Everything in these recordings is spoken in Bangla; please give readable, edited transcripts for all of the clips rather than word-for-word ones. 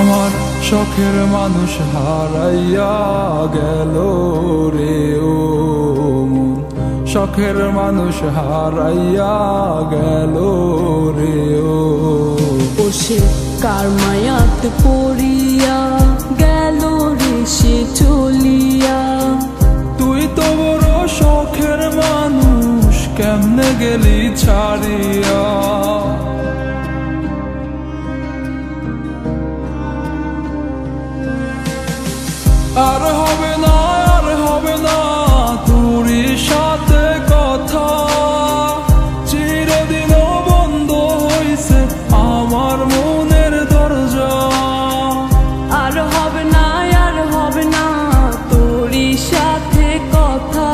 আমার শখের মানুষ হারাইয়া গেল রে ও মন, শখের মানুষ হারাইয়া গেল রে ও। সে কার মায়াত পড়িয়া গেল রে সে চলিয়া। তুই তো বড় শখের মানুষ, কেমনে গেলি ছাড়িয়া। আর হবে না, আর হবে না তোরই সাথে কথা, চিরদিনও বন্ধ হইছে আমার মনের দরজা। আর হবে না, আর হবে না তোরই সাথে কথা,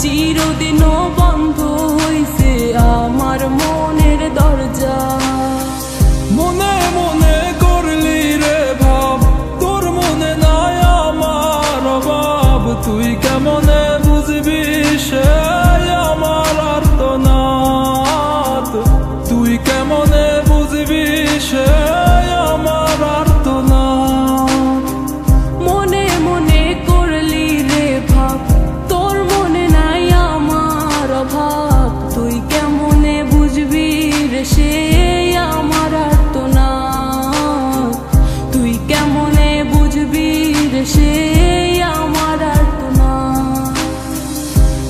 চিরদিনও বন্ধ হইছে আমার মনের দরজা। মনে মনে করলি রে ভাব, তোর মনে নাই আমার অভাব। তুই কেমনে বুঝবি সে আমার আর্তনাদ, তুই কেমনে বুঝবি সে আমার আর্তনাদ। মনে মনে করলি রে ভাব, তোর মনে নাই আমার অভাব। তুই কেমনে বুঝবি রে সে আমার আর্তনাদ, তুই কেমনে বুঝবি রে সে আমার আর্তনাদ।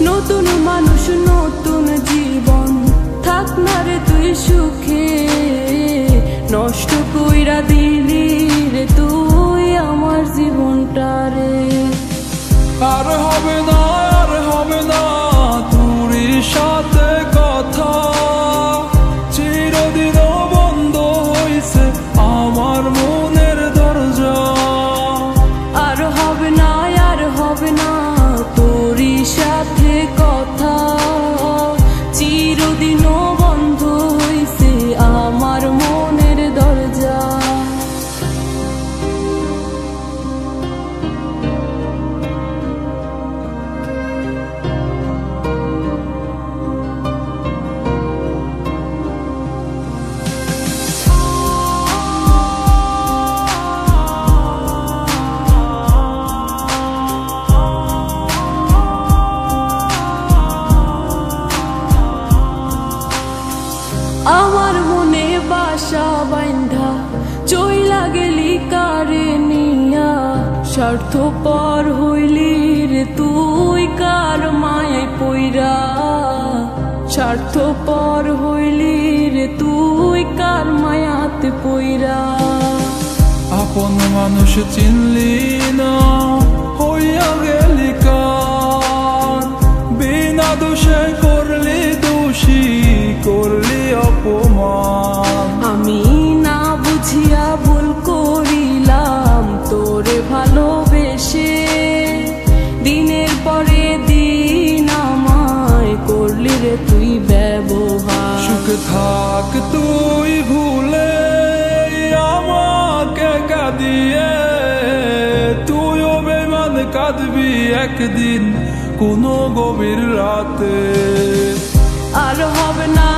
নতুন মানুষ নতুন জীবন, থাক না রে তুই সুখে, নষ্ট কইরা দিলি রে তুই আমার জীবনটা রে। আর হবে না, আর হবে না তোরই সাথে কথা, চিরদিনও বন্ধ হইছে আমার মনের দরজা। আর হবে না, আর হবে না তোরই সাথে কথা, চিরদিনও বন্ধ হইছে আমার মনের দরজা। আমার মনে বাসা বাইন্ধা চইলা গেলি কারে নিয়া, স্বার্থপর হইলি রে তুই কার মায়ায় পইরা। স্বার্থপর হইলি রে তুই কার মায়াতে পইরা। আপন মানুষ চিনলি না, হইয়া গেলি কার। বিনা দোষে করলি দোষী, করলি অপমান। আমি না বুঝিয়া ভুল করিলাম তোরে ভালোবেসে, দিনের পরে দিন আমায় করলি রে তুই ব্যবহার। সুখে থাক তুই ভুলে আমাকে কাঁদিয়ে, তুইও বেমান কাঁদবি একদিন কোনো গভীর রাতে। আর হবে না,